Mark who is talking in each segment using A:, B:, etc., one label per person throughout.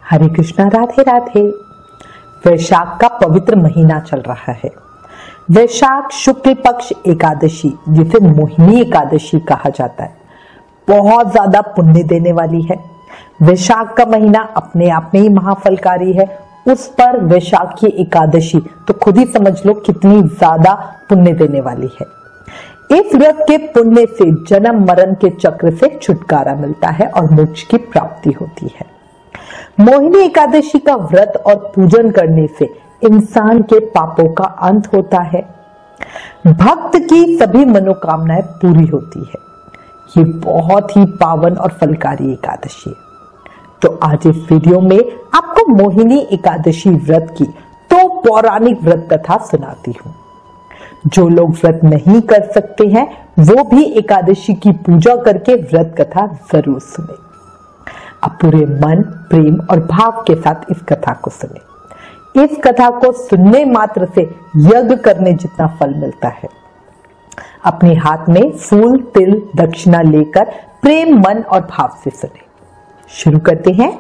A: हरे कृष्णा, राधे राधे। वैशाख का पवित्र महीना चल रहा है। वैशाख शुक्ल पक्ष एकादशी, जिसे मोहिनी एकादशी कहा जाता है, बहुत ज्यादा पुण्य देने वाली है। वैशाख का महीना अपने आप में ही महाफलकारी है। उस पर वैशाख की एकादशी तो खुद ही समझ लो कितनी ज्यादा पुण्य देने वाली है। इस व्रत के पुण्य से जन्म मरण के चक्र से छुटकारा मिलता है और मोक्ष की प्राप्ति होती है। मोहिनी एकादशी का व्रत और पूजन करने से इंसान के पापों का अंत होता है। भक्त की सभी मनोकामनाएं पूरी होती है। ये बहुत ही पावन और फलकारी एकादशी है। तो आज इस वीडियो में आपको मोहिनी एकादशी व्रत की तो पौराणिक व्रत कथा सुनाती हूँ। जो लोग व्रत नहीं कर सकते हैं वो भी एकादशी की पूजा करके व्रत कथा जरूर सुने। अब पूरे मन, प्रेम और भाव के साथ इस कथा को सुने। इस कथा को सुनने मात्र से यज्ञ करने जितना फल मिलता है। अपने हाथ में फूल, तिल, दक्षिणा लेकर प्रेम, मन और भाव से सुने। शुरू करते हैं।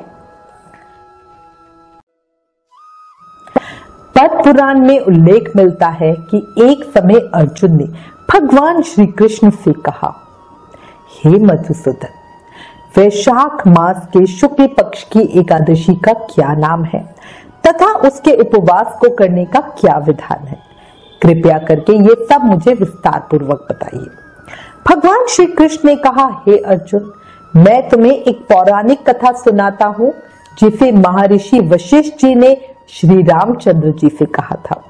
A: पद्म पुराण में उल्लेख मिलता है कि एक समय अर्जुन ने भगवान श्री कृष्ण से कहा, हे मधुसूदन, वैशाख मास के शुक्ल पक्ष की एकादशी का क्या नाम है तथा उसके उपवास को करने का क्या विधान है? कृपया करके ये सब मुझे विस्तार पूर्वक बताइए। भगवान श्री कृष्ण ने कहा, हे अर्जुन, मैं तुम्हें एक पौराणिक कथा सुनाता हूँ जिसे महर्षि वशिष्ठ जी ने श्री रामचंद्र जी से कहा था।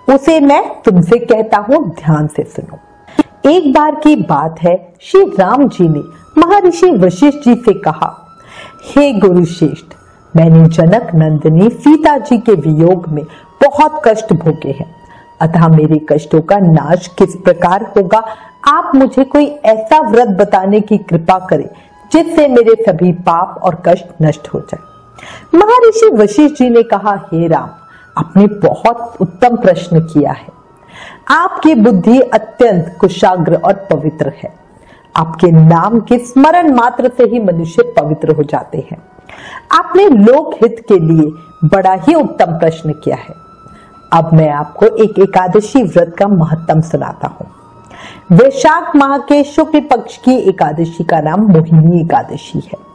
A: उसे मैं तुमसे कहता हूँ, ध्यान से सुनो। एक बार की बात है, श्री राम जी ने महर्षि वशिष्ठ जी से कहा, हे गुरु श्रेष्ठ, मैंने जनक नंदिनी सीता जी के वियोग में बहुत कष्ट भोगे हैं, अतः मेरे कष्टों का नाश किस प्रकार होगा? आप मुझे कोई ऐसा व्रत बताने की कृपा करें जिससे मेरे सभी पाप और कष्ट नष्ट हो जाए। महर्षि वशिष्ठ जी ने कहा, हे राम, आपने बहुत उत्तम प्रश्न किया है। आपकी बुद्धि अत्यंत कुशाग्र और पवित्र है। आपके नाम के स्मरण मात्र से ही मनुष्य पवित्र हो जाते हैं। आपने लोक हित के लिए बड़ा ही उत्तम प्रश्न किया है। अब मैं आपको एक एकादशी व्रत का महत्व सुनाता हूँ। वैशाख माह के शुक्ल पक्ष की एकादशी का नाम मोहिनी एकादशी है।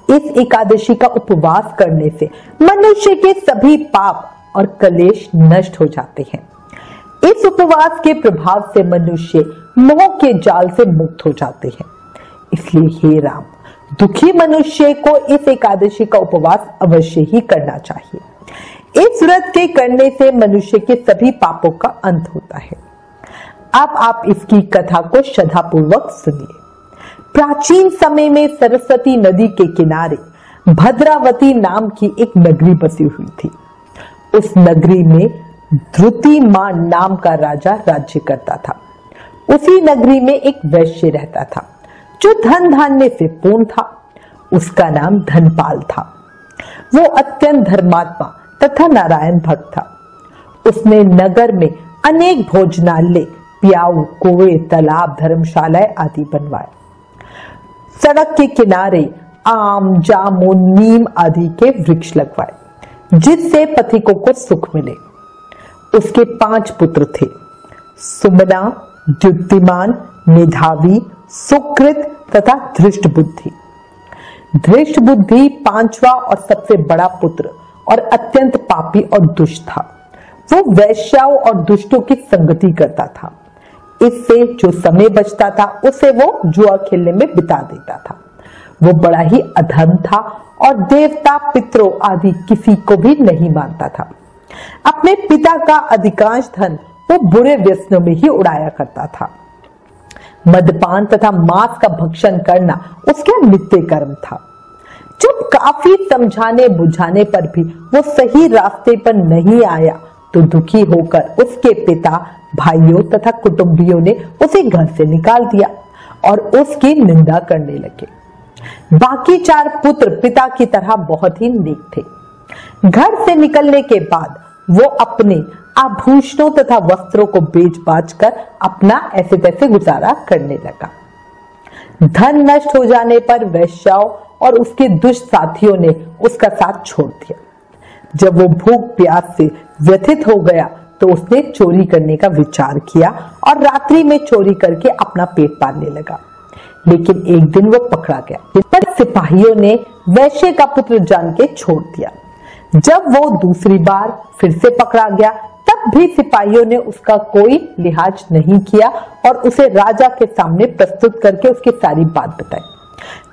A: इस एकादशी का उपवास करने से मनुष्य के सभी पाप और कलेश नष्ट हो जाते हैं। इस उपवास के प्रभाव से मनुष्य मोह के जाल से मुक्त हो जाते हैं। इसलिए हे राम, दुखी मनुष्य को इस एकादशी का उपवास अवश्य ही करना चाहिए। इस व्रत के करने से मनुष्य के सभी पापों का अंत होता है। अब आप इसकी कथा को श्रद्धापूर्वक सुनिए। प्राचीन समय में सरस्वती नदी के किनारे भद्रावती नाम की एक नगरी बसी हुई थी। उस नगरी में द्रुतिमान नाम का राजा राज्य करता था। उसी नगरी में एक वैश्य रहता था जो धन धान्य से पूर्ण था। उसका नाम धनपाल था। वो अत्यंत धर्मात्मा तथा नारायण भक्त था। उसने नगर में अनेक भोजनालय, प्याऊ, कुएं, तालाब, धर्मशालाएं आदि बनवाए। सड़क के किनारे आम, जामुन, नीम आदि के वृक्ष लगवाए जिससे पथिकों को सुख मिले। उसके 5 पुत्र थे, सुमना, द्युतिमान, मेधावी, सुकृत तथा धृष्ट बुद्धि। धृष्ट बुद्धि 5वां और सबसे बड़ा पुत्र और अत्यंत पापी और दुष्ट था। वो वैश्याओं और दुष्टों की संगति करता था। इससे जो समय बचता था उसे वो जुआ खेलने में बिता देता था। वो बड़ा ही अधम था और देवता, पितरों आदि किसी को भी नहीं मानता था। अपने पिता का अधिकांश धन वो बुरे व्यसनों में ही उड़ाया करता था। मदपान तथा मांस का भक्षण करना उसका नित्य कर्म था। जब काफी समझाने बुझाने पर भी वो सही रास्ते पर नहीं आया तो दुखी होकर उसके पिता, भाइयों तथा कुटुंबियों ने उसे घर से निकाल दिया और उसकी निंदा करने लगे। बाकी 4 पुत्र पिता की तरह बहुत ही नेक थे। घर से निकलने के बाद वो अपने आभूषणों तथा वस्त्रों को बेच बाच कर अपना ऐसे तैसे गुजारा करने लगा। धन नष्ट हो जाने पर वैश्याओं और उसके दुष्ट साथियों ने उसका साथ छोड़ दिया। जब वो भूख प्यास से व्यथित हो गया तो उसने चोरी करने का विचार किया और रात्रि में चोरी करके अपना पेट पालने लगा। लेकिन एक दिन वो पकड़ा गया, पर सिपाहियों ने वैश्य का पुत्र जान के छोड़ दिया। जब वो दूसरी बार फिर से पकड़ा गया तब भी सिपाहियों ने उसका कोई लिहाज नहीं किया और उसे राजा के सामने प्रस्तुत करके उसकी सारी बात बताई।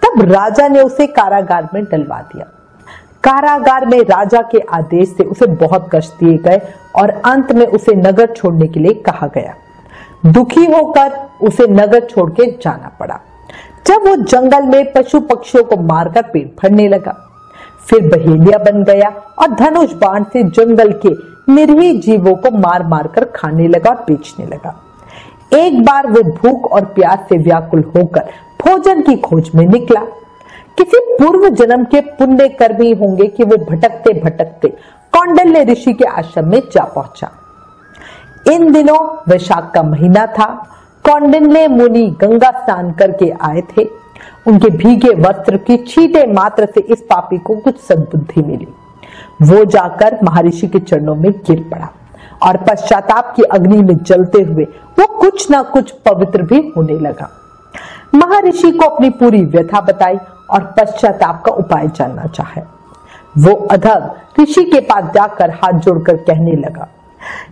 A: तब राजा ने उसे कारागार में डलवा दिया। कारागार में राजा के आदेश से उसे बहुत कष्ट दिए गए और अंत में उसे नगर छोड़ने के लिए कहा गया। दुखी होकर उसे नगर छोड़ के जाना पड़ा। जब वो जंगल में पशु पक्षियों को मारकर पेट भरने लगा, फिर बहेलिया बन गया और धनुष बाण से जंगल के निरीह जीवों को मार मार कर खाने लगा और बेचने लगा। एक बार वो भूख और प्यास से व्याकुल होकर भोजन की खोज में निकला। किसी पूर्व जन्म के पुण्य कर्मी होंगे कि वो भटकते भटकते कौंडिल्य ऋषि के आश्रम में जा पहुंचा। इन दिनों वैशाख का महीना था। कौंडिल्य मुनि गंगा स्नान करके आए थे। उनके भीगे वस्त्र की छींटे मात्र से इस पापी को कुछ सद्बुद्धि मिली। वो जाकर महर्षि के चरणों में गिर पड़ा और पश्चाताप की अग्नि में जलते हुए वो कुछ ना कुछ पवित्र भी होने लगा। महर्षि को अपनी पूरी व्यथा बताई और पश्चाताप का उपाय जानना चाहे। वो अधम ऋषि के पास जाकर हाथ जोड़कर कहने लगा,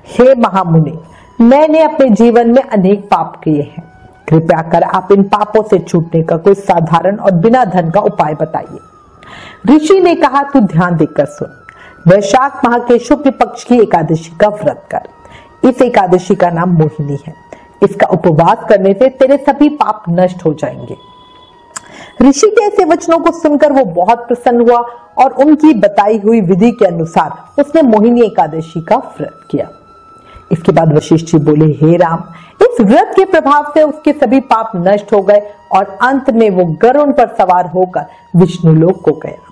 A: हे महामुनि, मैंने अपने जीवन में अनेक पाप किए हैं। कृपया कर आप इन पापों से छूटने का कोई साधारण और बिना धन का उपाय बताइए। ऋषि ने कहा, तू ध्यान देकर सुन। वैशाख माह के शुक्ल पक्ष की एकादशी का व्रत कर। इस एकादशी का नाम मोहिनी है। इसका उपवास करने से तेरे सभी पाप नष्ट हो जाएंगे। ऋषि के ऐसे वचनों को सुनकर वो बहुत प्रसन्न हुआ और उनकी बताई हुई विधि के अनुसार उसने मोहिनी एकादशी का व्रत किया। इसके बाद वशिष्ठ जी बोले, हे राम, इस व्रत के प्रभाव से उसके सभी पाप नष्ट हो गए और अंत में वो गरुड़ पर सवार होकर विष्णु लोक को गया।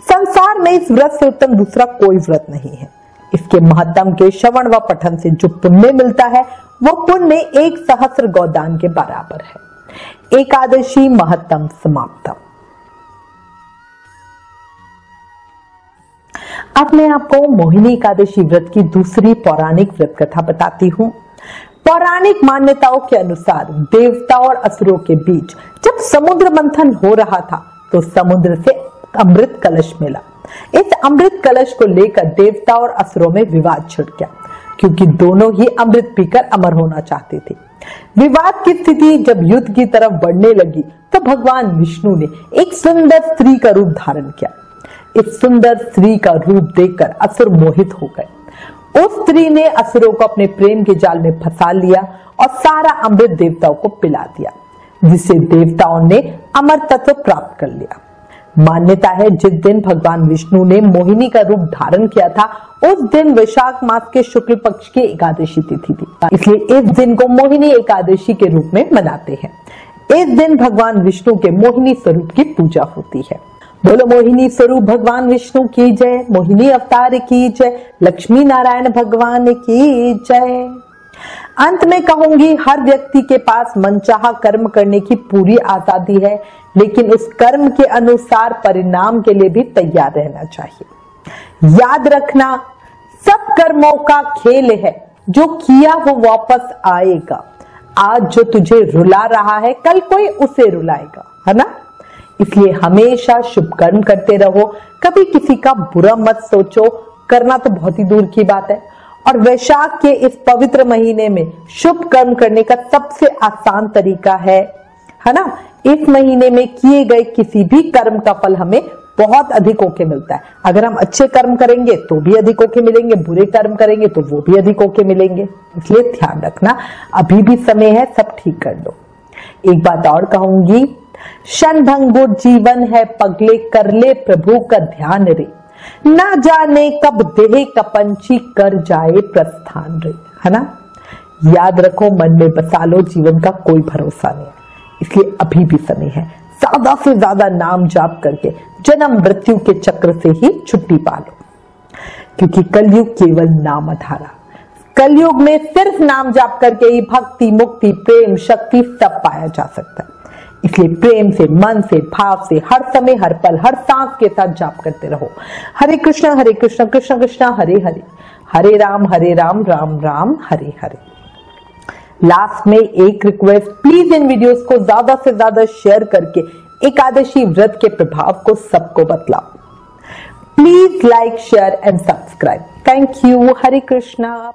A: संसार में इस व्रत से उत्तम दूसरा कोई व्रत नहीं है। इसके महत्तम के श्रवण व पठन से जो पुण्य मिलता है वो पुण्य 1,000 गौदान के बराबर है। एकादशी महत्तम समाप्तम। अब मैं आपको मोहिनी एकादशी व्रत की दूसरी पौराणिक व्रत कथा बताती हूँ। पौराणिक मान्यताओं के अनुसार देवता और असुरों के बीच जब समुद्र मंथन हो रहा था तो समुद्र से अमृत कलश मिला। इस अमृत कलश को लेकर देवता और असुरों में विवाद छिड़ गया, क्योंकि दोनों ही अमृत पीकर अमर होना चाहते थे। विवाद की स्थिति जब युद्ध की तरफ बढ़ने लगी तो भगवान विष्णु ने एक सुंदर स्त्री का रूप धारण किया। इस सुंदर स्त्री का रूप देखकर असुर मोहित हो गए। उस स्त्री ने असुरों को अपने प्रेम के जाल में फंसा लिया और सारा अमृत देवताओं को पिला दिया, जिससे देवताओं ने अमर तत्व प्राप्त कर लिया। मान्यता है जिस दिन भगवान विष्णु ने मोहिनी का रूप धारण किया था उस दिन वैशाख मास के शुक्ल पक्ष की एकादशी तिथि थी, इसलिए इस दिन को मोहिनी एकादशी के रूप में मनाते हैं। इस दिन भगवान विष्णु के मोहिनी स्वरूप की पूजा होती है। बोलो मोहिनी स्वरूप भगवान विष्णु की जय, मोहिनी अवतार की जय, लक्ष्मी नारायण भगवान की जय। अंत में कहूंगी, हर व्यक्ति के पास मनचाहा कर्म करने की पूरी आजादी है, लेकिन उस कर्म के अनुसार परिणाम के लिए भी तैयार रहना चाहिए। याद रखना, सब कर्मों का खेल है, जो किया वो वापस आएगा। आज जो तुझे रुला रहा है कल कोई उसे रुलाएगा, है ना? इसलिए हमेशा शुभ कर्म करते रहो, कभी किसी का बुरा मत सोचो। करना तो बहुत ही दूर की बात है। और वैशाख के इस पवित्र महीने में शुभ कर्म करने का सबसे आसान तरीका है ना? इस महीने में किए गए किसी भी कर्म का फल हमें बहुत अधिक होके मिलता है। अगर हम अच्छे कर्म करेंगे तो भी अधिक होके मिलेंगे, बुरे कर्म करेंगे तो वो भी अधिक होके मिलेंगे। इसलिए ध्यान रखना, अभी भी समय है, सब ठीक कर लो। एक बात और कहूंगी, क्षणभंगुर जीवन है, पगले कर ले प्रभु का ध्यान रे, ना जाने कब देह कपंची कर जाए प्रस्थान रे, है ना? याद रखो, मन में बसा लो, जीवन का कोई भरोसा नहीं है। इसलिए अभी भी समय है, ज्यादा से ज्यादा नाम जाप करके जन्म मृत्यु के चक्र से ही छुट्टी पा लो, क्योंकि कलयुग केवल नाम आधारा। कलयुग में सिर्फ नाम जाप करके ही भक्ति, मुक्ति, प्रेम, शक्ति सब पाया जा सकता है। इसलिए प्रेम से, मन से, भाव से, हर समय, हर पल, हर सांस के साथ जाप करते रहो। हरे कृष्णा कृष्ण कृष्ण हरे हरे, हरे राम राम राम हरे हरे। लास्ट में एक रिक्वेस्ट, प्लीज इन वीडियोस को ज्यादा से ज्यादा शेयर करके एकादशी व्रत के प्रभाव को सबको बतलाओ। Please like, share and subscribe. Thank you. Hare Krishna.